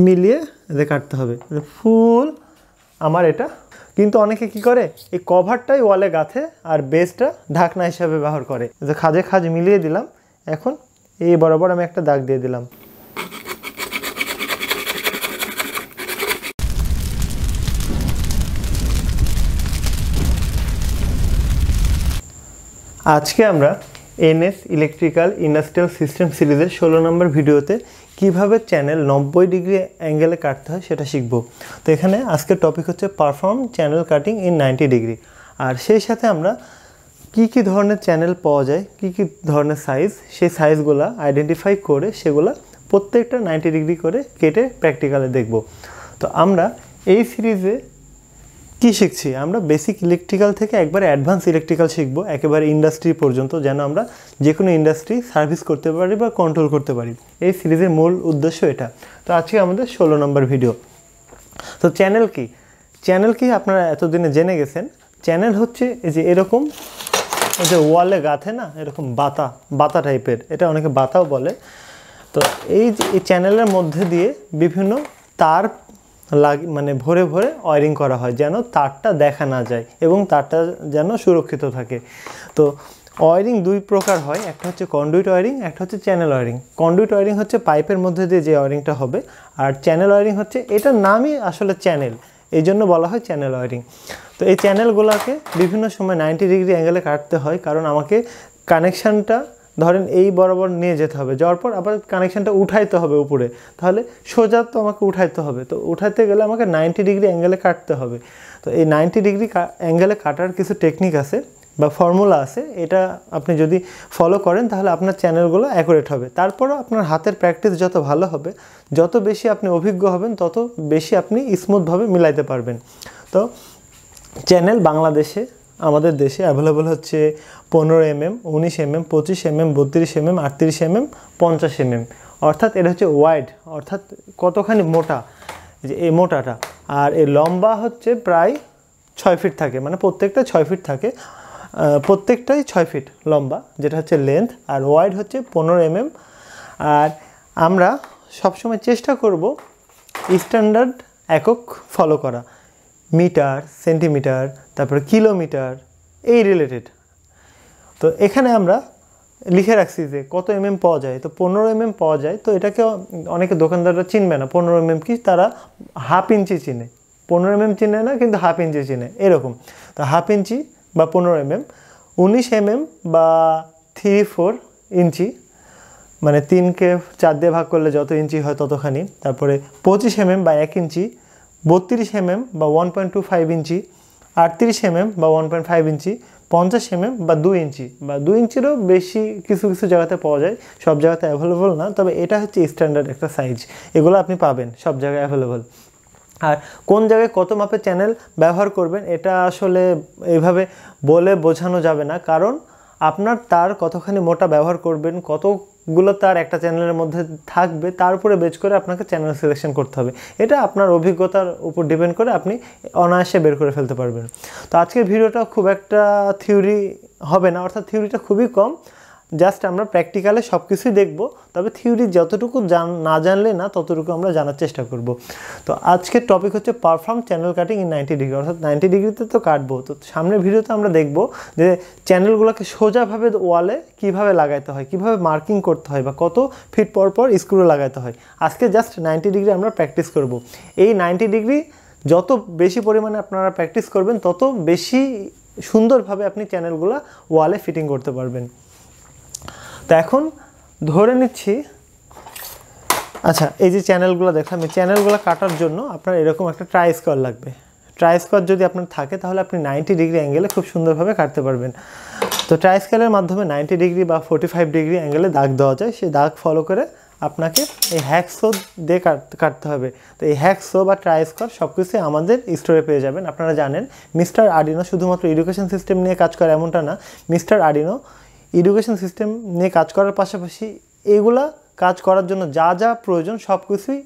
মিলিয়ে এদের কাটতে হবে। ফুল আমার এটা, কিন্তু অনেকে কি করে এই কভারটাই ওয়ালে গাঁথে আর বেসটা ঢাকনা হিসাবে ব্যবহার করে। খাজে খাজ মিলিয়ে দিলাম। এখন এই বরাবর আমি একটা দাগ দিয়ে দিলাম। আজকে আমরা এনএস ইলেকট্রিক্যাল ইন্ডাস্ট্রিয়াল সিস্টেম সিরিজের 16 নম্বর ভিডিওতে কিভাবে চ্যানেল 90 ডিগ্রি অ্যাঙ্গেলে কাটতে হয় সেটা শিখব। তো এখানে আজকের টপিক হচ্ছে perform channel cutting in 90 degree. আর সেই সাথে আমরা কি ধরনের চ্যানেল পাওয়া যায়, কি ধরনের সাইজ, সেই সাইজগুলো আইডেন্টিফাই করে সেগুলো প্রত্যেকটা 90 ডিগ্রি করে কেটে প্র্যাকটিক্যালে দেখব। তো আমরা এই সিরিজে কি শিখছি, আমরা বেসিক ইলেকট্রিক্যাল থেকে একবারে অ্যাডভান্স ইলেকট্রিক্যাল শিখব, একেবারে ইন্ডাস্ট্রি পর্যন্ত, যেন আমরা যে কোনো ইন্ডাস্ট্রি সার্ভিস করতে পারি বা কন্ট্রোল করতে পারি। এই সিরিজের মূল উদ্দেশ্য এটা। তো আজকে আমাদের 16 নম্বর ভিডিও। তো চ্যানেল কি আপনারা এতদিনে জেনে গেছেন। চ্যানেল হচ্ছে এই যে এরকম, এই যে ওয়ালে গাঁথে না, এরকম বাতা টাইপের, এটা অনেকে বাতাও বলে। তো এই চ্যানেলের মধ্যে দিয়ে বিভিন্ন তার মানে ভরে ওয়ারিং করা হয়, যেন তারটা দেখা না যায় এবং তারটা যেন সুরক্ষিত থাকে। তো ওয়ারিং দুই প্রকার হয়, একটা হচ্ছে কন্ডুইট ওয়ারিং, একটা হচ্ছে চ্যানেল ওয়ারিং। কন্ডুইট ওয়ারিং হচ্ছে পাইপের মধ্যে দিয়ে যে ওয়ারিংটা হবে, আর চ্যানেল ওয়ারিং হচ্ছে, এটার নামই আসলে চ্যানেল, এই জন্য বলা হয় চ্যানেল ওয়ারিং। তো এই চ্যানেলগুলোকে বিভিন্ন সময় 90 ডিগ্রি অ্যাঙ্গেলে কাটতে হয়, কারণ আমাকে কানেকশানটা ধরেন এই বরাবর নিয়ে যেতে হবে, যাওয়ার পর আবার কানেকশানটা উঠাইতে হবে উপরে, তাহলে সোজা তো আমাকে উঠাইতে হবে। তো উঠাইতে গেলে আমাকে 90 ডিগ্রি অ্যাঙ্গেলে কাটতে হবে। তো এই 90 ডিগ্রি অ্যাঙ্গেলে কাটার কিছু টেকনিক আছে বা ফর্মুলা আছে, এটা আপনি যদি ফলো করেন তাহলে আপনার চ্যানেলগুলো অ্যাকুরেট হবে। তারপরও আপনার হাতের প্র্যাকটিস যত ভালো হবে, যত বেশি আপনি অভিজ্ঞ হবেন, তত বেশি আপনি স্মুথভাবে মিলাইতে পারবেন। তো চ্যানেল বাংলাদেশে, আমাদের দেশে অ্যাভেলেবল হচ্ছে 15 mm, 19 mm, 25 mm, 32 mm, 38 mm, 50 mm। অর্থাৎ এটা হচ্ছে ওয়াইড, অর্থাৎ কতখানি মোটা, যে এই মোটাটা। আর এই লম্বা হচ্ছে প্রায় 6 ফিট থাকে, মানে প্রত্যেকটা 6 ফিট থাকে, প্রত্যেকটাই 6 ফিট লম্বা, যেটা হচ্ছে লেন্থ। আর ওয়াইড হচ্ছে 15 mm। আর আমরা সবসময় চেষ্টা করব স্ট্যান্ডার্ড একক ফলো করা, মিটার, সেন্টিমিটার, তারপরে কিলোমিটার, এই রিলেটেড। তো এখানে আমরা লিখে রাখছি যে কত mm পাওয়া যায়। তো 15 mm পাওয়া যায়। তো এটাকে অনেকে দোকানদাররা চিনবে না, 15 mm কি, তারা হাফ ইঞ্চি চিনে, 15 mm চিনে না, কিন্তু হাফ ইঞ্চি চিনে, এরকম। তো হাফ ইঞ্চি বা 15 mm, 19 mm বা 3/4 ইঞ্চি, মানে 3কে 4 দিয়ে ভাগ করলে যত ইঞ্চি হয় ততখানি। তারপরে 25 mm বা 1 ইঞ্চি, 32 mm বা 1.25 ইঞ্চি, 38 mm বা 1.5 ইঞ্চি, 50 mm বা 2 ইঞ্চি, বা 2 ইঞ্চিরও বেশি কিছু জায়গাতে পাওয়া যায়, সব জায়গাতে অ্যাভেলেবল না। তবে এটা হচ্ছে স্ট্যান্ডার্ড একটা সাইজ, এগুলো আপনি পাবেন সব জায়গায় অ্যাভেলেবল। আর কোন জায়গায় কত মাপের চ্যানেল ব্যবহার করবেন, এটা আসলে এইভাবে বলে বোঝানো যাবে না, কারণ আপনার তার কতখানি মোটা ব্যবহার করবেন, কতগুলো তার একটা চ্যানেলের মধ্যে থাকবে, তার উপরে বেচ করে আপনাকে চ্যানেল সিলেকশন করতে হবে। এটা আপনার অভিজ্ঞতার উপর ডিপেন্ড করে আপনি অনায়াসে বের করে ফেলতে পারবেন। তো আজকের ভিডিওটা খুব একটা থিওরি হবে না, অর্থাৎ থিওরিটা খুবই কম, জাস্ট আমরা প্র্যাকটিক্যালে সব কিছুই দেখব। তবে থিওরি যতটুকু না জানলে না, ততটুকু আমরা জানার চেষ্টা করব। তো আজকের টপিক হচ্ছে perform channel cutting in 90 degree, অর্থাৎ 90 ডিগ্রিতে তো কাটবো। তো সামনের ভিডিওতে আমরা দেখব যে চ্যানেলগুলোকে সোজাভাবে ওয়ালে কিভাবে লাগাইতে হয়, কিভাবে মার্কিং করতে হয়, বা কত ফিট পর স্ক্রু লাগাইতে হয়। আজকে জাস্ট 90 ডিগ্রি আমরা প্র্যাকটিস করব। এই 90 ডিগ্রি যত বেশি পরিমাণে আপনারা প্র্যাকটিস করবেন, তত বেশি সুন্দরভাবে আপনি চ্যানেলগুলো ওয়ালে ফিটিং করতে পারবেন। তো এখন ধরে নিচ্ছি, আচ্ছা, এই যে চ্যানেলগুলো দেখলাম, এই চ্যানেলগুলো কাটার জন্য আপনার এরকম একটা ট্রাই স্কোয়ার লাগবে। ট্রাই স্কোয়ার যদি আপনার থাকে, তাহলে আপনি 90 ডিগ্রি অ্যাঙ্গেলে খুব সুন্দরভাবে কাটতে পারবেন। তো ট্রাই স্কেলের মাধ্যমে 90 ডিগ্রি বা 45 ডিগ্রি অ্যাঙ্গেলে দাগ দেওয়া যায়। সেই দাগ ফলো করে আপনাকে এই হ্যাকসো দিয়ে কাটতে হবে। তো এই হ্যাকসো বা ট্রাই স্কোয়ার সব কিছুই আমাদের স্টোরে পেয়ে যাবেন। আপনারা জানেন মিস্টার আর্ডিনো শুধুমাত্র এডুকেশন সিস্টেম নিয়ে কাজ করে এমনটা না, মিস্টার আর্ডিনো এডুকেশন সিস্টেম নিয়ে কাজ করার পাশাপাশি এগুলা কাজ করার জন্য যা প্রয়োজন সব কিছুই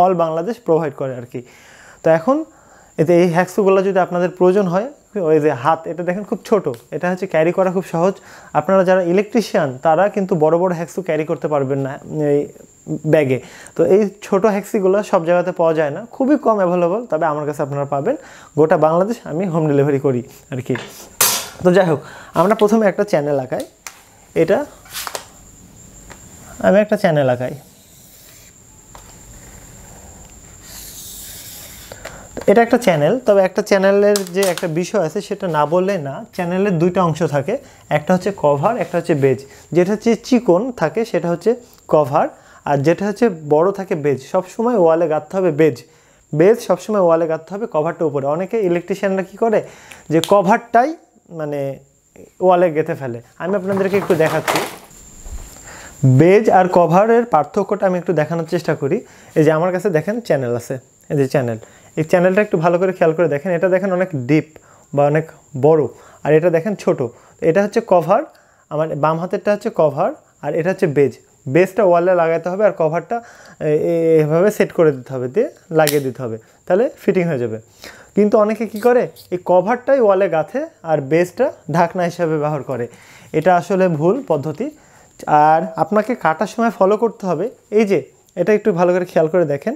অল বাংলাদেশ প্রোভাইড করে আর কি। তো এখন এতে এই হ্যাকসগুলো যদি আপনাদের প্রয়োজন হয়, ওই যে হাত, এটা দেখেন খুব ছোট, এটা হচ্ছে ক্যারি করা খুব সহজ। আপনারা যারা ইলেকট্রিশিয়ান তারা কিন্তু বড় বড় হ্যাক্সু ক্যারি করতে পারবেন না এই ব্যাগে। তো এই ছোট হ্যাক্সিগুলো সব জায়গাতে পাওয়া যায় না, খুবই কম অ্যাভেলেবল, তবে আমার কাছে আপনারা পাবেন। গোটা বাংলাদেশ আমি হোম ডেলিভারি করি আর কি। তো যাই হোক, আমরা প্রথমে একটা চ্যানেল আঁকাই। এটা আমি একটা চ্যানেল আঁকাই। এটা একটা চ্যানেল, তবে একটা চ্যানেলের যে একটা বিষয় আছে সেটা না বললে না। চ্যানেলের দুইটা অংশ থাকে, একটা হচ্ছে কভার, একটা হচ্ছে বেজ। যেটা হচ্ছে চিকন থাকে সেটা হচ্ছে কভার, আর যেটা হচ্ছে বড় থাকে বেজ। সবসময় ওয়ালে গাঁথতে হবে বেজ, বেজ সবসময় ওয়ালে গাঁথতে হবে, কভারটা উপরে। অনেকে ইলেকট্রিশিয়ানরা কী করে যে কভারটাই মানে ওয়ালে গেঁথে ফেলে। আমি আপনাদেরকে একটু দেখাচ্ছি বেজ আর কভারের পার্থক্যটা আমি একটু দেখানোর চেষ্টা করি। এই যে আমার কাছে দেখেন চ্যানেল আছে, এই যে চ্যানেল, এই চ্যানেলটা একটু ভালো করে খেয়াল করে দেখেন। এটা দেখেন অনেক ডিপ বা অনেক বড়, আর এটা দেখেন ছোট। এটা হচ্ছে কভার, আমার বাম হাতেরটা হচ্ছে কভার, আর এটা হচ্ছে বেজ। বেজটা ওয়ালে লাগাতে হবে আর কভারটা এভাবে সেট করে দিতে হবে, দিয়ে লাগিয়ে দিতে হবে, তাহলে ফিটিং হয়ে যাবে। কিন্তু অনেকে কি করে এই কভারটাই ওয়ালে গাঁথে আর বেজটা ঢাকনা হিসাবে ব্যবহার করে। এটা আসলে ভুল পদ্ধতি। আর আপনাকে কাটার সময় ফলো করতে হবে, এই যে এটা একটু ভালো করে খেয়াল করে দেখেন।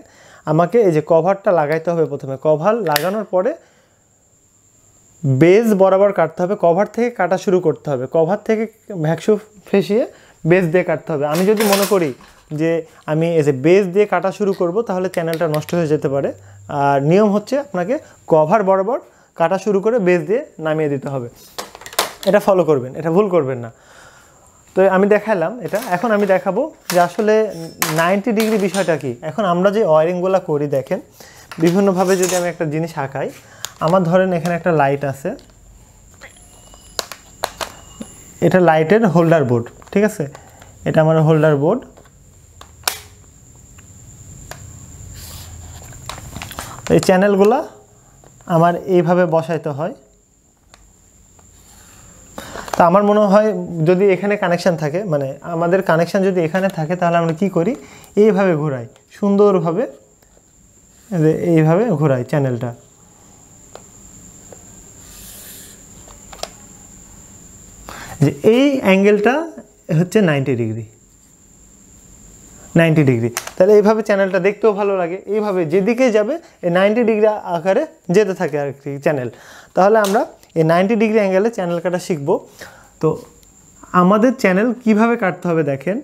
আমাকে এই যে কভারটা লাগাইতে হবে প্রথমে, কভার লাগানোর পরে বেজ বরাবর কাটতে হবে, কভার থেকে কাটা শুরু করতে হবে, কভার থেকে ভ্যাকসু ফেসিয়ে বেজ দিয়ে কাটতে হবে। আমি যদি মনে করি যে আমি এই যে বেজ দিয়ে কাটা শুরু করব তাহলে চ্যানেলটা নষ্ট হয়ে যেতে পারে। আর নিয়ম হচ্ছে আপনাকে কভার বরাবর কাটা শুরু করে বেজ দিয়ে নামিয়ে দিতে হবে। এটা ফলো করবেন, এটা ভুল করবেন না। তো আমি দেখালাম এটা, এখন আমি দেখাবো যে আসলে 90 ডিগ্রি বিষয়টা কি। এখন আমরা যে ওয়ারিংগুলো করি দেখেন বিভিন্নভাবে, যদি আমি একটা জিনিস আঁকাই, আমার ধরেন এখানে একটা লাইট আছে, এটা লাইটের হোল্ডার বোর্ড, ঠিক আছে, এটা আমার হোল্ডার বোর্ড। এই চ্যানেলগুলো আমার এইভাবে বসাইতে হয়। তো আমার মনে হয় যদি এখানে কানেকশান থাকে, মানে আমাদের কানেকশান যদি এখানে থাকে, তাহলে আমরা কি করি, এইভাবে ঘোরাই সুন্দরভাবে, এইভাবে ঘোরাই চ্যানেলটা। যে এই অ্যাঙ্গেলটা হচ্ছে 90 ডিগ্রি, 90 ডিগ্রি। তাহলে এইভাবে চ্যানেলটা দেখতেও ভালো লাগে, এইভাবে যেদিকে যাবে এই 90 ডিগ্রি আকারে যেতে থাকে আর কি চ্যানেল। তাহলে আমরা এই 90 ডিগ্রি অ্যাঙ্গেলে চ্যানেল কাটা শিখব। তো আমাদের চ্যানেল কিভাবে কাটতে হবে দেখেন,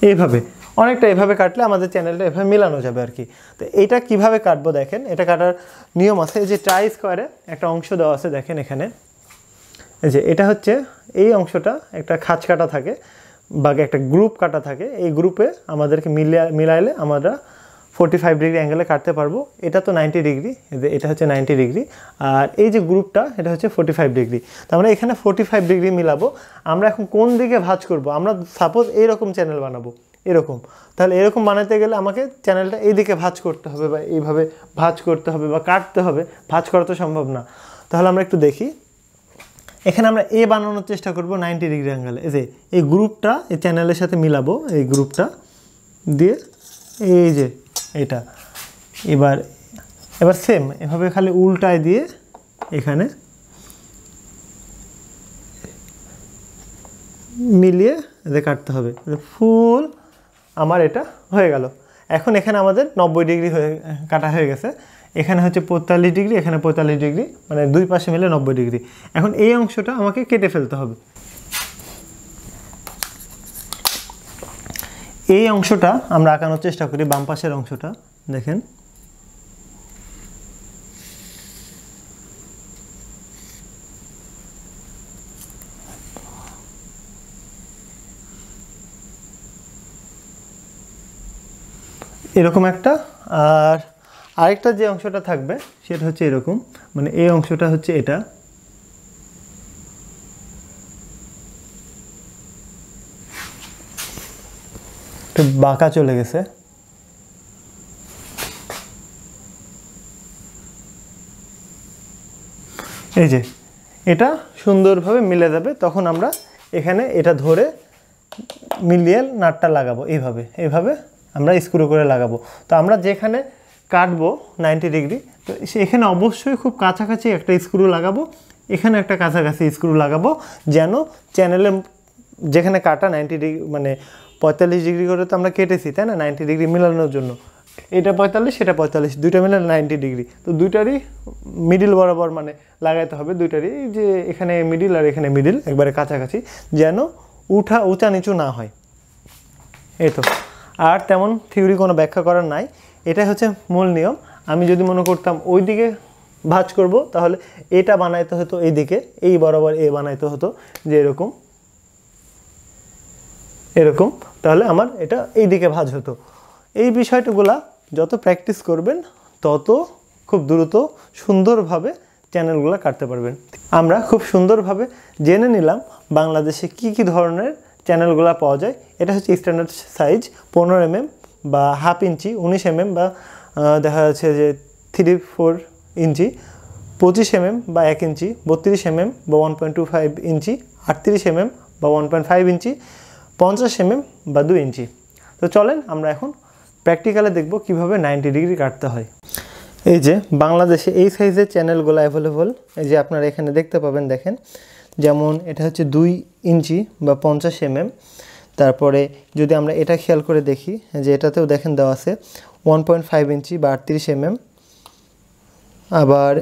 এইভাবে অনেকটা এভাবে কাটলে আমাদের চ্যানেলটা এভাবে মেলানো যাবে আর কি। তো এইটা কিভাবে কাটবো দেখেন, এটা কাটার নিয়ম আছে। এই যে ট্রাই স্কোয়ারে একটা অংশ দেওয়া আছে দেখেন এখানে, এই যে এটা হচ্ছে এই অংশটা একটা খাঁজ কাটা থাকে বা একটা গ্রুপ কাটা থাকে। এই গ্রুপে আমাদেরকে মিলাইলে আমরা 45 ডিগ্রি অ্যাঙ্গেলে কাটতে পারবো। এটা তো 90 ডিগ্রি, এটা হচ্ছে 90 ডিগ্রি, আর এই যে গ্রুপটা এটা হচ্ছে 45 ডিগ্রি। তো আমরা এখানে 45 ডিগ্রি মিলাবো। আমরা এখন কোন দিকে ভাঁজ করব, আমরা সাপোজ এইরকম চ্যানেল বানাবো, এরকম, তাহলে এরকম বানাতে গেলে আমাকে চ্যানেলটা এইদিকে ভাঁজ করতে হবে বা এইভাবে ভাঁজ করতে হবে বা কাটতে হবে। ভাঁজ করা তো সম্ভব না। তাহলে আমরা একটু দেখি, এখানে আমরা এ বানানোর চেষ্টা করব 90 ডিগ্রি অ্যাঙ্গেলে। এই যে এই গ্রুপটা এই চ্যানেলের সাথে মিলাবো, এই গ্রুপটা দিয়ে এই যে এটা, এবার সেম এভাবে খালি উল্টায় দিয়ে এখানে মিলিয়ে এদের কাটতে হবে। ফুল আমার এটা হয়ে গেল। এখন এখানে আমাদের 90 ডিগ্রি কাটা হয়ে গেছে। এখানে হচ্ছে 45 ডিগ্রি, এখানে 45 ডিগ্রি, মানে দুই পাশে মিলে 90 ডিগ্রি। এখন এই অংশটা আমাকে কেটে ফেলতে হবে। এই অংশটা আমরা আঁকানোর চেষ্টা করি, বাম পাশের অংশটা দেখেন। এরকম একটা, আর আরেকটা যে অংশটা থাকবে সেটা হচ্ছে এরকম, মানে এই অংশটা হচ্ছে এটা। একটু বাঁকা চলে গেছে। এই যে এটা সুন্দরভাবে মিলে যাবে। তখন আমরা এখানে এটা ধরে মিলিয়ে নাটটা লাগাবো, এইভাবে আমরা স্ক্রু করে লাগাবো। তো আমরা যেখানে কাটবো 90 ডিগ্রি, তো এখানে অবশ্যই খুব কাছাকাছি একটা স্ক্রু লাগাবো, এখানে একটা কাছাকাছি স্ক্রু লাগাবো, যেন চ্যানেলে যেখানে কাটা 90 ডিগ্রি মানে 45 ডিগ্রি করে তো আমরা কেটেছি, তাই না, 90 ডিগ্রি মিলানোর জন্য। এটা 45, সেটা 45, দুইটা মিলে 90 ডিগ্রি। তো দুইটারই মিডিল বরাবর মানে লাগাইতে হবে, দুইটারই যে এখানে মিডিল আর এখানে মিডিল একবারে কাছাকাছি, যেন উঁচা নিচু না হয়। এই তো, আর তেমন থিওরি কোনো ব্যাখ্যা করার নাই, এটাই হচ্ছে মূল নিয়ম। আমি যদি মনে করতাম ওই দিকে ভাঁজ করব, তাহলে এটা বানাইতে হতো এই দিকে, এই বরাবর এ বানাইতে হতো, যে এরকম, তাহলে আমার এটা এই দিকে ভাঁজ হতো। এই বিষয়গুলা যত প্র্যাকটিস করবেন তত খুব দ্রুত সুন্দরভাবে চ্যানেলগুলো কাটতে পারবেন। আমরা খুব সুন্দরভাবে জেনে নিলাম বাংলাদেশে কি কি ধরনের চ্যানেলগুলো পাওয়া যায়। এটা হচ্ছে স্ট্যান্ডার্ড সাইজ 15 mm বা হাফ ইঞ্চি, 19 mm বা দেখা যাচ্ছে যে 3-4 ইঞ্চি, 25 mm বা 1 ইঞ্চি, 32 mm বা 1.25 ইঞ্চি, 38 mm বা 1.5 ইঞ্চি, 50 mm বা 2 ইঞ্চি। তো চলেন আমরা এখন প্র্যাকটিক্যালে দেখব কিভাবে 90 ডিগ্রি কাটতে হয়। এই যে বাংলাদেশে এই সাইজের চ্যানেলগুলো অ্যাভেলেবল, এই যে আপনারা এখানে দেখতে পাবেন, দেখেন, যেমন এটা হচ্ছে 2 ইঞ্চি বা 50 mm। তারপরে যদি আমরা এটা খেয়াল করে দেখি, যে এটাতেও দেখেন দেওয়া আছে 1.5 ইঞ্চি বা 38 mm। আবার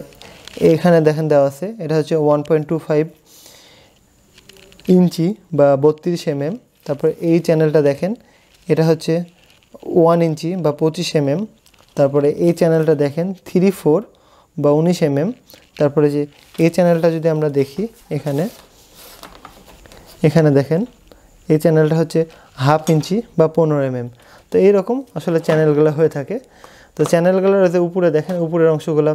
এখানে দেখেন দেওয়া আছে এটা হচ্ছে 1.25 ইঞ্চি বা 32 mm। তারপরে এই চ্যানেলটা দেখেন, এটা হচ্ছে 1 ইঞ্চি বা 25 mm। তারপরে এই চ্যানেলটা দেখেন 3-4 বা 19 mm। তারপরে যে এই চ্যানেলটা যদি আমরা দেখি, এখানে দেখেন এই চ্যানেলটা হচ্ছে হাফ ইঞ্চি বা 15 mm। তো এইরকম আসলে চ্যানেলগুলো হয়ে থাকে। তো চ্যানেলগুলোর যে উপরে দেখেন, উপরের অংশগুলো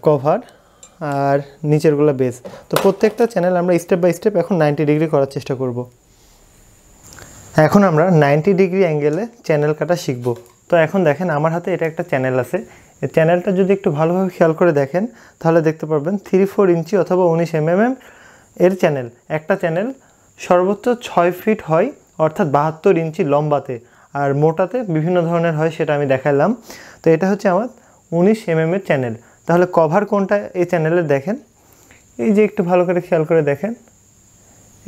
কভার আর নিচেরগুলো বেস। তো প্রত্যেকটা চ্যানেল আমরা স্টেপ বাই স্টেপ এখন 90 ডিগ্রি করার চেষ্টা করব। এখন আমরা 90 ডিগ্রি অ্যাঙ্গেলে চ্যানেল কাটা শিখব। তো এখন দেখেন আমার হাতে এটা একটা চ্যানেল আছে। এই চ্যানেলটা যদি একটু ভালোভাবে খেয়াল করে দেখেন, তাহলে দেখতে পারবেন 3-4 ইঞ্চি অথবা 19 mm এর চ্যানেল। একটা চ্যানেল সর্বোচ্চ 6 ফিট হয়, অর্থাৎ 72 ইঞ্চি লম্বাতে, আর মোটাতে বিভিন্ন ধরনের হয়, সেটা আমি দেখালাম। তো এটা হচ্ছে আমার 19 mm এর চ্যানেল। তাহলে কভার কোনটা এই চ্যানেলের দেখেন, এই যে একটু ভালো করে খেয়াল করে দেখেন,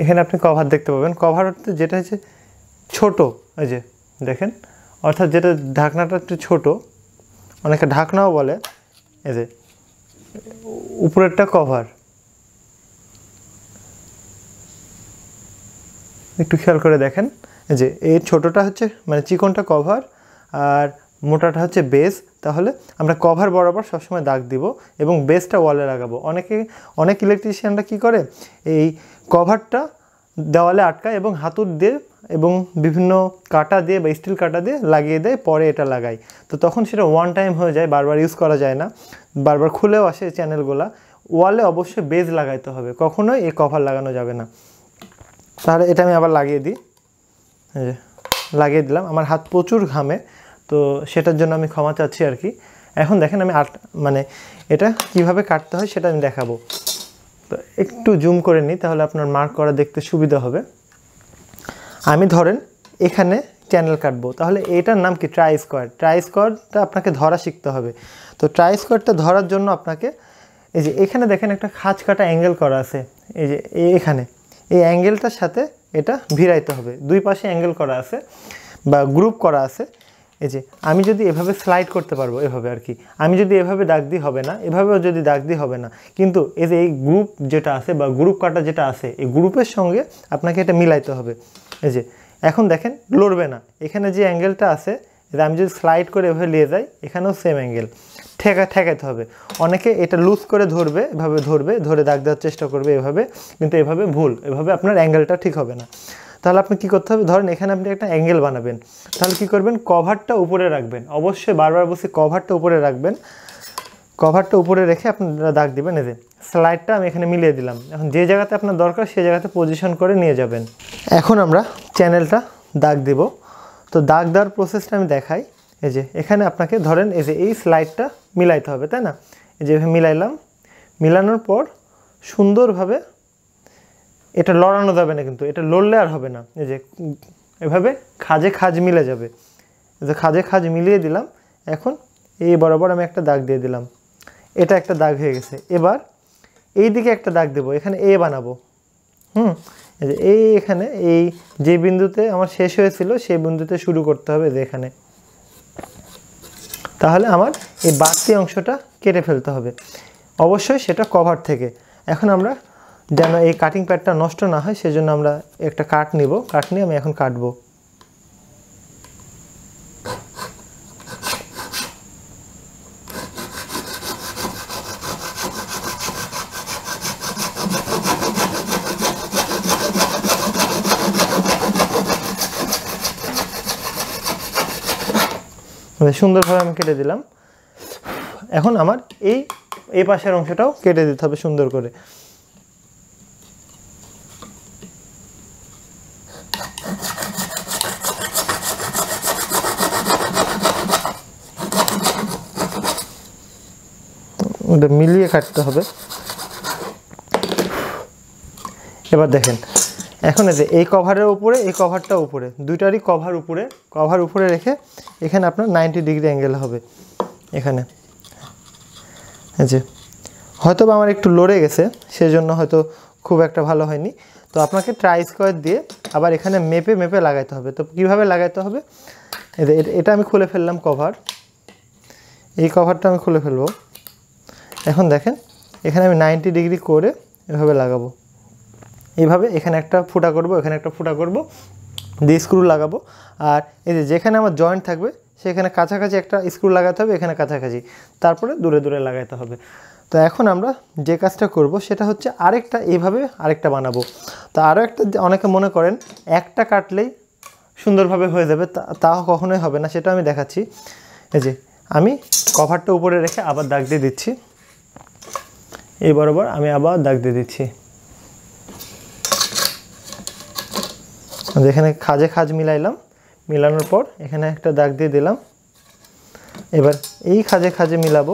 এখানে আপনি কভার দেখতে পাবেন। কভার যেটা হচ্ছে ছোট, এই যে দেখেন, অর্থাৎ যেটা ঢাকনাটা একটু ছোট, অনেকে ঢাকনাও বলে, এই যে উপরেরটা কভার, একটু খেয়াল করে দেখেন, এই যে এই ছোটোটা হচ্ছে মানে চিকনটা কভার আর মোটাটা হচ্ছে বেস। তাহলে আমরা কভার বরাবর সবসময় দাগ দিব এবং বেসটা ওয়ালে লাগাবো। অনেক ইলেকট্রিশিয়ানরা কি করে, এই কভারটা দেওয়ালে আটকায় এবং হাতুড় দিয়ে এবং বিভিন্ন কাটা দিয়ে বা স্টিল কাটা দিয়ে লাগিয়ে দেয়, পরে এটা লাগায়। তো তখন সেটা ওয়ান টাইম হয়ে যায়, বারবার ইউজ করা যায় না, বারবার খুলেও আসে চ্যানেলগুলা। ওয়ালে অবশ্যই বেস লাগাইতে হবে, কখনোই এই কভার লাগানো যাবে না। তাহলে এটা আমি আবার লাগিয়ে দিই, লাগিয়ে দিলাম। আমার হাত প্রচুর ঘামে, তো সেটার জন্য আমি ক্ষমা চাচ্ছি আর কি। এখন দেখেন আমি মানে এটা কিভাবে কাটতে হয় সেটা আমি দেখাবো। তো একটু জুম করে নিই, তাহলে আপনার মার্ক করা দেখতে সুবিধা হবে। আমি ধরেন এখানে চ্যানেল কাটবো, তাহলে এটার নাম কি, ট্রাই স্কোয়ার। ট্রাই স্কোয়ারটা আপনাকে ধরা শিখতে হবে। তো ট্রাই স্কোয়ারটা ধরার জন্য আপনাকে এই যে এখানে দেখেন একটা খাঁজ কাটা অ্যাঙ্গেল করা আছে, এই যে এখানে এই অ্যাঙ্গেলটার সাথে এটা ভিড়াইতে হবে। দুই পাশে অ্যাঙ্গেল করা আছে বা গ্রুপ করা আছে। এই যে আমি যদি এভাবে স্লাইড করতে পারবো, এভাবে আর কি। আমি যদি এভাবে দাগ দিই হবে না, এভাবেও যদি দাগ দিই হবে না, কিন্তু এই যে এই গ্রুপ যেটা আছে বা গ্রুপ কাটা যেটা আছে, এই গ্রুপের সঙ্গে আপনাকে এটা মিলাইতে হবে। এই যে এখন দেখেন লড়বে না, এখানে যে অ্যাঙ্গেলটা আছে, আমি যদি স্লাইড করে এভাবে নিয়ে যাই, এখানেও সেম অ্যাঙ্গেল ঠেকাইতে হবে। অনেকে এটা লুজ করে ধরবে, এভাবে ধরে দাগ দেওয়ার চেষ্টা করবে এভাবে, কিন্তু এভাবে ভুল, এভাবে আপনার অ্যাঙ্গেলটা ঠিক হবে না। তাহলে আপনি কী করতে হবে, ধরেন এখানে আপনি একটা অ্যাঙ্গেল বানাবেন, তাহলে কী করবেন, কভারটা উপরে রাখবেন। অবশ্যই বারবার বলছি কভারটা উপরে রাখবেন। কভারটা উপরে রেখে আপনারা দাগ দিবেন। এই যে স্লাইডটা আমি এখানে মিলিয়ে দিলাম। এখন যে জায়গাতে আপনার দরকার সেই জায়গাতে পজিশন করে নিয়ে যাবেন। এখন আমরা চ্যানেলটা দাগ দেব। তো দাগ দেওয়ার প্রসেসটা আমি দেখাই। এই যে এখানে আপনাকে ধরেন এই যে এই স্লাইডটা মিলাইতে হবে, তাই না। এই যে মিলাইলাম, মিলানোর পর সুন্দরভাবে এটা লড়ানো যাবে না, কিন্তু এটা লড়লে আর হবে না। এই যে এভাবে খাজে খাজ মিলে যাবে, এই যে খাজে খাজ মিলিয়ে দিলাম। এখন এই বরাবর আমি একটা দাগ দিয়ে দিলাম, এটা একটা দাগ হয়ে গেছে। এবার এই দিকে একটা দাগ দেবো, এখানে এ বানাবো। এই যে এখানে এই যে বিন্দুতে আমার শেষ হয়েছিল সেই বিন্দুতে শুরু করতে হবে, যে এখানে। তাহলে আমার এই বাড়তি অংশটা কেটে ফেলতে হবে, অবশ্যই সেটা কভার থেকে। এখন আমরা যেন এই কাটিং প্যাডটা নষ্ট না হয় সেজন্য আমরা একটা কাট নিব, কাট নিয়ে আমি এখন কাটবো। সুন্দরভাবে আমি কেটে দিলাম। এখন আমার এই পাশের অংশটাও কেটে দিতে হবে সুন্দর করে। ওটা মিলিয়ে কাটতে হবে। এবার দেখেন, এখন এই কভারের উপরে এই কভারটা উপরে, দুইটারই কভার উপরে রেখে এখানে আপনার 90 ডিগ্রি অ্যাঙ্গেল হবে এখানে। এই যে হয়তো বা আমার একটু লড়ে গেছে, সেজন্য হয়তো খুব একটা ভালো হয়নি। তো আপনাকে ট্রাই স্কোয়ার দিয়ে আবার এখানে মেপে মেপে লাগাইতে হবে। তো কীভাবে লাগাইতে হবে, এটা আমি খুলে ফেললাম কভার, এই কভারটা আমি খুলে ফেলবো। এখন দেখেন এখানে আমি 90 ডিগ্রি করে এভাবে লাগাবো, এইভাবে এখানে একটা ফুটা করব, এখানে একটা ফুটা করব, দিয়ে স্ক্রু লাগাবো। আর এই যেখানে আমার জয়েন্ট থাকবে সেখানে কাছাকাছি একটা স্ক্রু লাগাতে হবে, এখানে কাছাকাছি, তারপরে দূরে দূরে লাগাতে হবে। তো এখন আমরা যে কাজটা করব সেটা হচ্ছে এইভাবে আরেকটা বানাবো। তো আরও একটা, অনেকে মনে করেন একটা কাটলেই সুন্দরভাবে হয়ে যাবে, তাও কখনোই হবে না, সেটা আমি দেখাচ্ছি। এই যে আমি কভারটা উপরে রেখে আবার দাগ দিয়ে দিচ্ছি, এই বরাবর আমি আবার দাগ দিয়ে দিচ্ছি। এখানে খাজে খাজ মিলাইলাম, মিলানোর পর এখানে একটা দাগ দিয়ে দিলাম। এবার এই খাজে খাজে মিলাবো,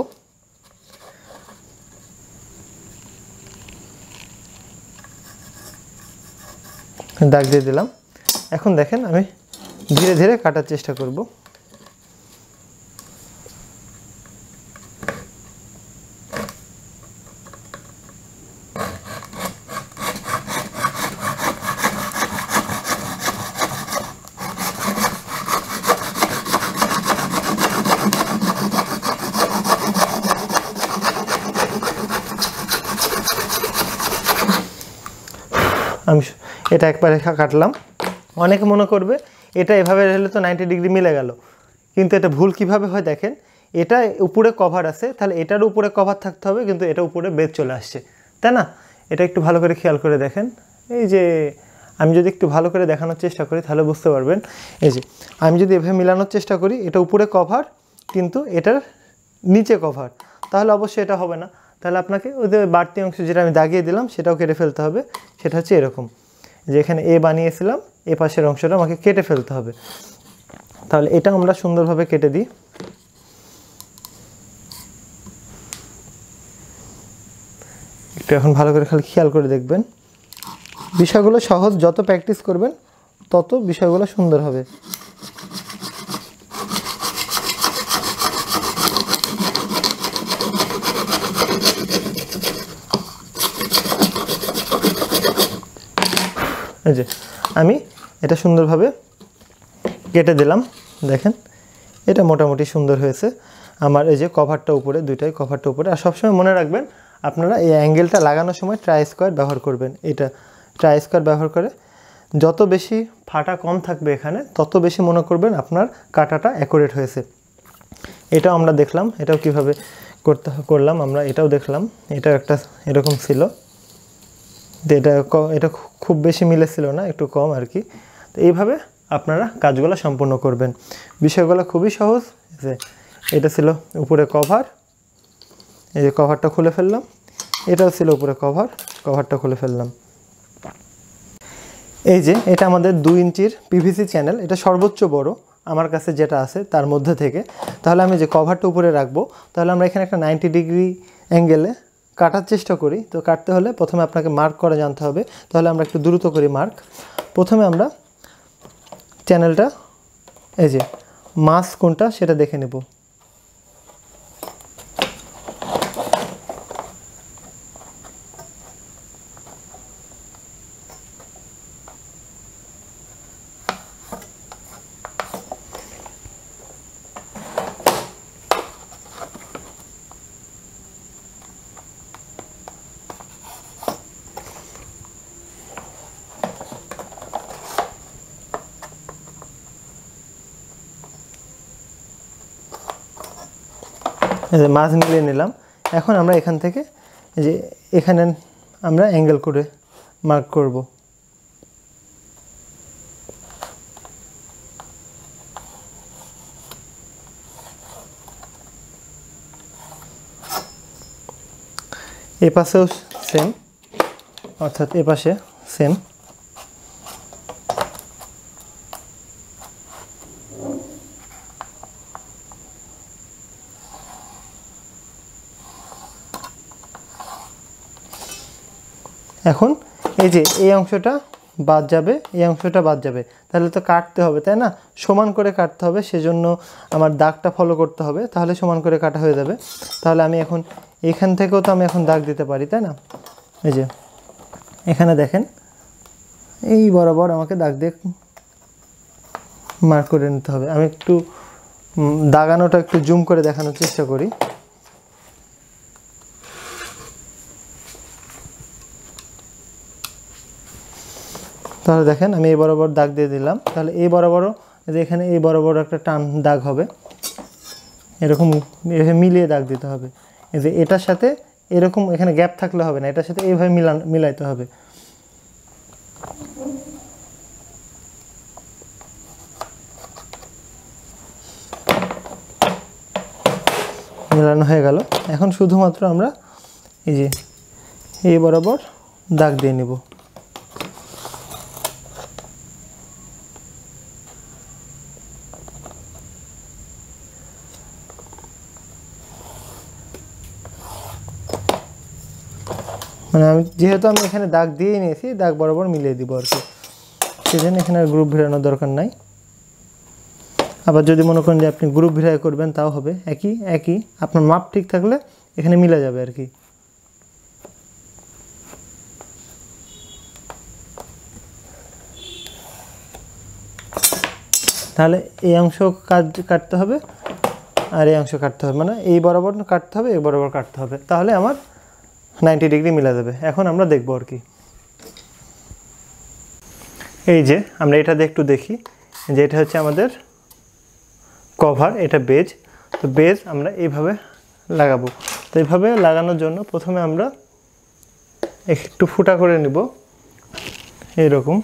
দাগ দিয়ে দিলাম। এখন দেখেন আমি ধীরে ধীরে কাটার চেষ্টা করব। আমি এটা একবার রেখা কাটলাম। অনেকে মনে করবে এটা এভাবে হলে তো 90 ডিগ্রি মিলে গেল, কিন্তু এটা ভুল কিভাবে হয় দেখেন। এটা উপরে কভার আছে, তাহলে এটার উপরে কভার থাকতে হবে, কিন্তু এটা উপরে বেদ চলে আসছে, তাই না? এটা একটু ভালো করে খেয়াল করে দেখেন। এই যে আমি যদি একটু ভালো করে দেখানোর চেষ্টা করি তাহলে বুঝতে পারবেন। এই যে আমি যদি এভাবে মিলানোর চেষ্টা করি, এটা উপরে কভার কিন্তু এটার নিচে কভার, তাহলে অবশ্যই এটা হবে না। তাহলে আপনাকে ওই যে বাড়তি অংশ যেটা আমি দাগিয়ে দিলাম সেটাও কেটে ফেলতে হবে। সেটা হচ্ছে এরকম, যে এখানে এ বানিয়েছিলাম, এ পাশের অংশটা আমাকে কেটে ফেলতে হবে। তাহলে এটা আমরা সুন্দরভাবে কেটে দিই। একটু এখন ভালো করে খালি খেয়াল করে দেখবেন, বিষয়গুলো সহজ, যত প্র্যাকটিস করবেন তত বিষয়গুলো সুন্দর হবে। এই যে আমি এটা সুন্দরভাবে কেটে দিলাম, দেখেন এটা মোটামুটি সুন্দর হয়েছে আমার। এই যে কভারটা উপরে, দুইটাই কভারটা উপরে। আর সবসময় মনে রাখবেন আপনারা এই অ্যাঙ্গেলটা লাগানোর সময় ট্রাই স্কোয়ার ব্যবহার করবেন। এটা ট্রাই স্কোয়ার ব্যবহার করে যত বেশি ফাটা কম থাকবে এখানে, তত বেশি মনে করবেন আপনার কাটাটা অ্যাকুরেট হয়েছে। এটাও আমরা দেখলাম, এটাও কিভাবে করলাম আমরা, এটাও দেখলাম। এটা একটা এরকম ছিল, এটা খুব বেশি মিলেছিল না, একটু কম আর কি। তো এইভাবে আপনারা কাজগুলো সম্পূর্ণ করবেন। বিষয়গুলো খুবই সহজ। যে এটা ছিল উপরে কভার, এই যে কভারটা খুলে ফেললাম। এটাও ছিল উপরে কভারটা খুলে ফেললাম। এই যে এটা আমাদের 2 ইঞ্চির পিভিসি চ্যানেল, এটা সর্বোচ্চ বড় আমার কাছে যেটা আছে তার মধ্যে থেকে। তাহলে আমি যে কভারটা উপরে রাখবো, তাহলে আমরা এখানে একটা 90 ডিগ্রি অ্যাঙ্গেলে কাটার চেষ্টা করি, তো কাটতে হলে প্রথমে আপনাকে মার্ক করা জানতে হবে। তাহলে আমরা একটু দ্রুত করি মার্ক। প্রথমে আমরা চ্যানেলটা এই যে মাছ কোনটা সেটা দেখে নেব। এই যে মাছ মিলিয়ে নিলাম। এখন আমরা এখান থেকে এই যে এখানে আমরা অ্যাঙ্গেল করে মার্ক করব। এ পাশেও সেম, অর্থাৎ এ পাশে সেম। এখন এই যে এই অংশটা বাদ যাবে, এই অংশটা বাদ যাবে, তাহলে তো কাটতে হবে, তাই না? সমান করে কাটতে হবে, সেজন্য আমার দাগটা ফলো করতে হবে, তাহলে সমান করে কাটা হয়ে যাবে। তাহলে আমি এখন এখান থেকেও তো আমি এখন দাগ দিতে পারি, তাই না? এই যে এখানে দেখেন এই বরাবর আমাকে দাগ দিয়ে মার্ক করে নিতে হবে। আমি একটু দাগানোটা একটু জুম করে দেখানোর চেষ্টা করি। তাহলে দেখেন আমি এই বরাবর দাগ দিয়ে দিলাম। তাহলে এই বরাবরও যে এখানে এই বরাবর একটা টান দাগ হবে, এরকম মিলিয়ে দাগ দিতে হবে। এই যে এটার সাথে এরকম এখানে গ্যাপ থাকলে হবে না, এটার সাথে এইভাবে মিলাইতে হবে। মেলানো হয়ে গেল। এখন শুধুমাত্র আমরা এই যে এই বরাবর দাগ দিয়ে নেব। মানে যেহেতু আমি এখানে দাগ দিয়ে নিয়েছি, দাগ বরাবর মিলিয়ে দিব আর কি, সেজন্য এখানে আর গ্রুপ ভিড়ানোর দরকার নাই। আবার যদি মনে করেন যে আপনি গ্রুপ ভিড়াই করবেন তাও হবে, একই আপনার মাপ ঠিক থাকলে এখানে মিলে যাবে আর কি। তাহলে এই অংশ কাটতে হবে আর এই অংশ কাটতে হবে, মানে এই বরাবর কাটতে হবে, এই বরাবর কাটতে হবে, তাহলে আমার 90 ডিগ্রি মিলে যাবে। এখন আমরা দেখব আর কি। এই যে আমরা এটা একটু দেখি যে এটা হচ্ছে আমাদের কভার, এটা বেজ। তো বেজ আমরা এইভাবে লাগাবো। তো এইভাবে লাগানোর জন্য প্রথমে আমরা একটু ফুটা করে নিব, এইরকম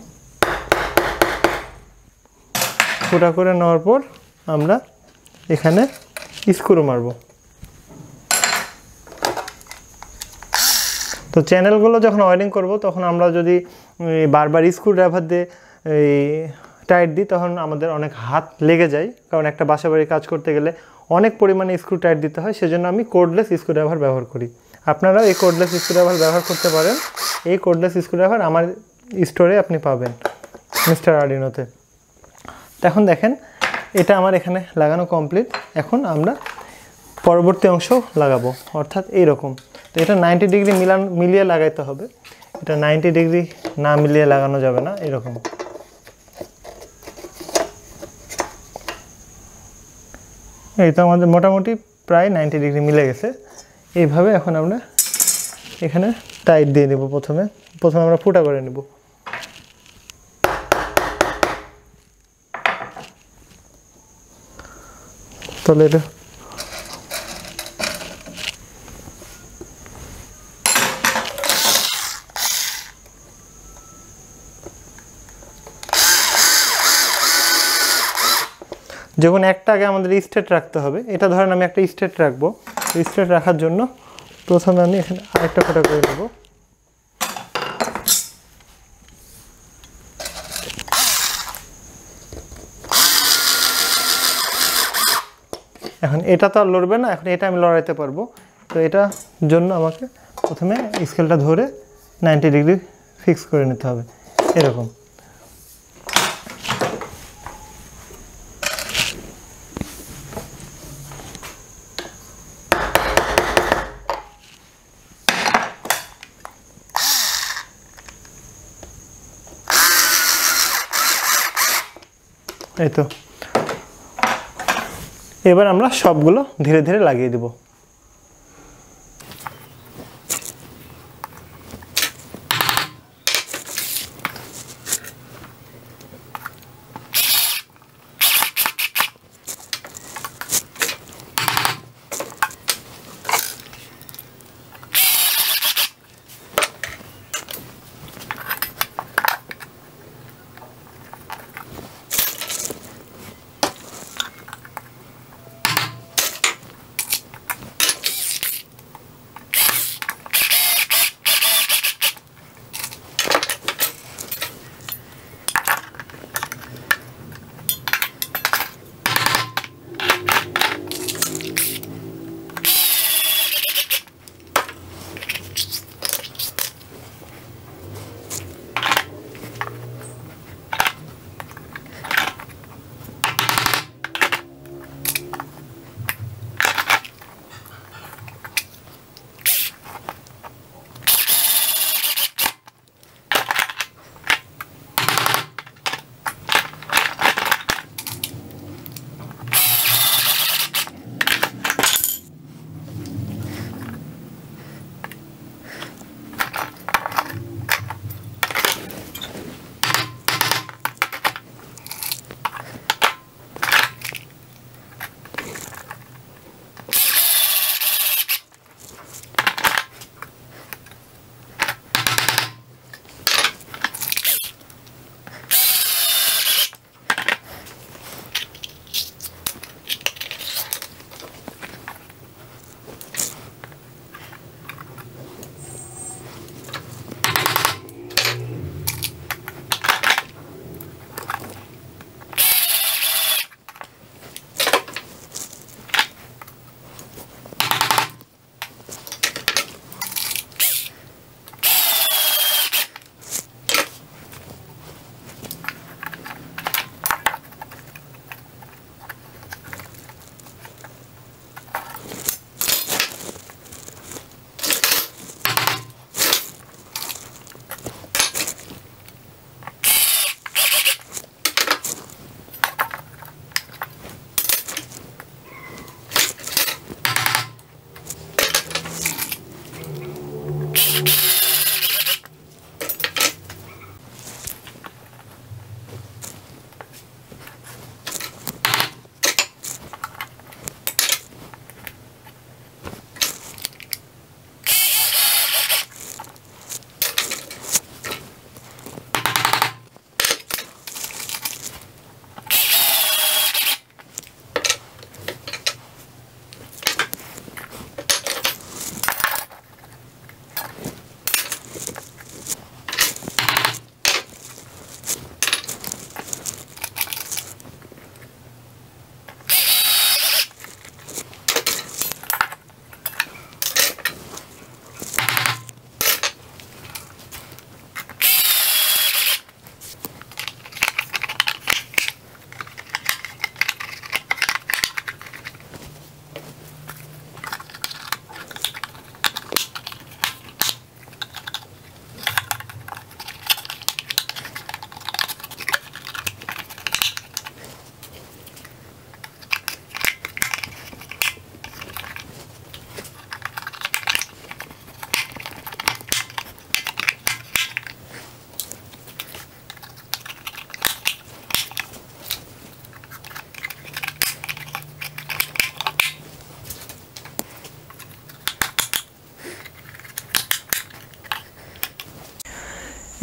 ফুটা করে নেওয়ার পর আমরা এখানে স্ক্রু মারব। তো চ্যানেলগুলো যখন ওয়্যারিং করব তখন আমরা যদি বারবার স্ক্রু ড্রাইভার দিয়ে টাইট দিই তখন আমাদের অনেক হাত লেগে যায়, কারণ একটা বাসাবাড়ির কাজ করতে গেলে অনেক পরিমাণে স্ক্রু টাইট দিতে হয়, সেজন্য আমি কোর্ডলেস স্ক্রু ড্রাইভার ব্যবহার করি। আপনারা এই কোর্ডলেস স্ক্রু ড্রাইভার ব্যবহার করতে পারেন। এই কোর্ডলেস স্ক্রু ড্রাইভার আমার স্টোরে আপনি পাবেন মিস্টার আর্ডিনোতে। তো এখন দেখেন এটা আমার এখানে লাগানো কমপ্লিট। এখন আমরা পরবর্তী অংশ লাগাবো, অর্থাৎ এইরকম। তো এটা 90 ডিগ্রি মিলিয়ে লাগাইতে হবে, এটা 90 ডিগ্রি না মিলিয়ে লাগানো যাবে না, এরকম। এই তো আমাদের মোটামুটি প্রায় 90 ডিগ্রি মিলে গেছে। এইভাবে এখন আমরা এখানে টাইট দিয়ে নেব। প্রথমে আমরা ফুটা করে নেব। তাহলে এটা যখন একটা আগে আমাদের স্ট্রেট রাখতে হবে, এটা ধরেন আমি একটা স্ট্রেট রাখবো, স্ট্রেট রাখার জন্য প্রথমে আমি এখানে আরেকটা ফোঁটা করে নেব। এখন এটা তো আর লড়বে না, এখন এটা আমি লড়াইতে পারবো। তো এটার জন্য আমাকে প্রথমে স্কেলটা ধরে 90 ডিগ্রি ফিক্স করে নিতে হবে এরকম। এই তো, এবার আমরা সবগুলো ধীরে ধীরে লাগিয়ে দেব।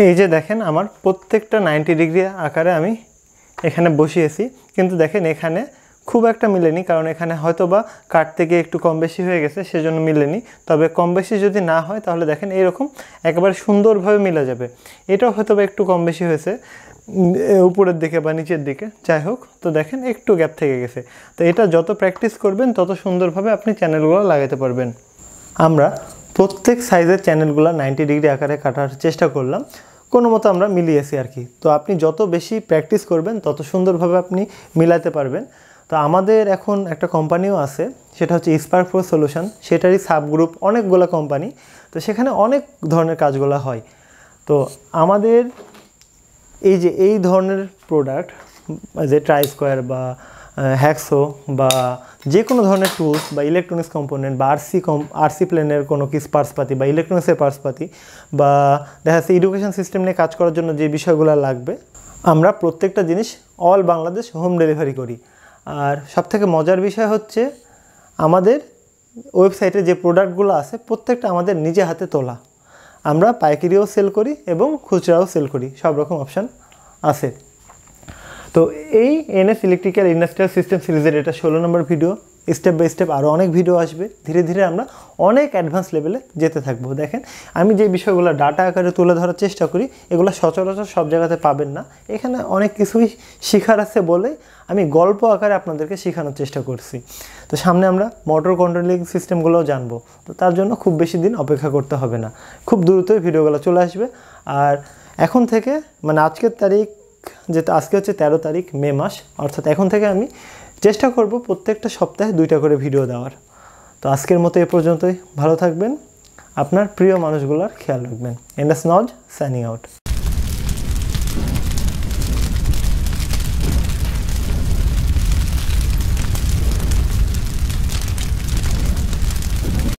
এই যে দেখেন আমার প্রত্যেকটা 90 ডিগ্রি আকারে আমি এখানে বসিয়েছি, কিন্তু দেখেন এখানে খুব একটা মিলেনি, কারণ এখানে হয়তোবা কাট থেকে একটু কম বেশি হয়ে গেছে সেজন্য মিলেনি। তবে কম বেশি যদি না হয় তাহলে দেখেন এরকম একেবারে সুন্দরভাবে মিলে যাবে। এটাও হয়তোবা একটু কম বেশি হয়েছে উপরের দিকে বা নিচের দিকে, যাই হোক। তো দেখেন একটু গ্যাপ থেকে গেছে। তো এটা যত প্র্যাকটিস করবেন তত সুন্দরভাবে আপনি চ্যানেলগুলো লাগাতে পারবেন। আমরা প্রত্যেক সাইজের চ্যানেলগুলো 90 ডিগ্রি আকারে কাটার চেষ্টা করলাম, কোনো মতো আমরা মিলিয়েছি আর কি। তো আপনি যত বেশি প্র্যাকটিস করবেন তত সুন্দরভাবে আপনি মিলাতে পারবেন। তো আমাদের এখন একটা কোম্পানিও আছে, সেটা হচ্ছে স্পার্ক প্রো সলিউশন, সেটারই সাবগ্রুপ অনেকগুলো কোম্পানি। তো সেখানে অনেক ধরনের কাজগুলো হয়। তো আমাদের এই ধরনের প্রোডাক্ট, যে ট্রাই স্কোয়ার বা হ্যাকসো বা যে কোনো ধরনের টুলস বা ইলেকট্রনিক্স কম্পোনেন্ট বা আরসি প্লেনের কোনো কিছু পার্টসপাতি বা ইলেকট্রনিক্সের পার্টসপাতি বা দেখা যাচ্ছে এডুকেশন সিস্টেম নিয়ে কাজ করার জন্য যে বিষয়গুলো লাগবে, আমরা প্রত্যেকটা জিনিস অল বাংলাদেশ হোম ডেলিভারি করি। আর সবথেকে মজার বিষয় হচ্ছে আমাদের ওয়েবসাইটে যে প্রোডাক্টগুলো আছে প্রত্যেকটা আমাদের নিজে হাতে তোলা। আমরা পাইকারিও সেল করি এবং খুচরাও সেল করি, সব রকম অপশান আছে। তো এই এনএস ইলেকট্রিক্যাল ইন্ডাস্ট্রিয়াল সিস্টেম সিরিজের এটা 16 নম্বর ভিডিও। স্টেপ বাই স্টেপ আরও অনেক ভিডিও আসবে, ধীরে ধীরে আমরা অনেক অ্যাডভান্স লেভেলে যেতে থাকবো। দেখেন আমি যে বিষয়গুলো ডাটা আকারে তুলে ধরার চেষ্টা করি, এগুলো সচরাচর সব জায়গাতে পাবেন না। এখানে অনেক কিছুই শেখার আছে বলে আমি গল্প আকারে আপনাদেরকে শেখানোর চেষ্টা করছি। তো সামনে আমরা মোটর কন্ট্রোলিং সিস্টেমগুলোও জানবো। তো তার জন্য খুব বেশি দিন অপেক্ষা করতে হবে না, খুব দ্রুতই ভিডিওগুলো চলে আসবে। আর এখন থেকে মানে আজকের তারিখ, যেটা আজকে হচ্ছে 13 তারিখ মে মাস, অর্থাৎ এখন থেকে আমি চেষ্টা করব প্রত্যেকটা সপ্তাহে 2টা করে ভিডিও দেওয়ার। তো আজকের মতো এ পর্যন্তই। ভালো থাকবেন, আপনার প্রিয় মানুষগুলোর খেয়াল রাখবেন। NS নজ signing out.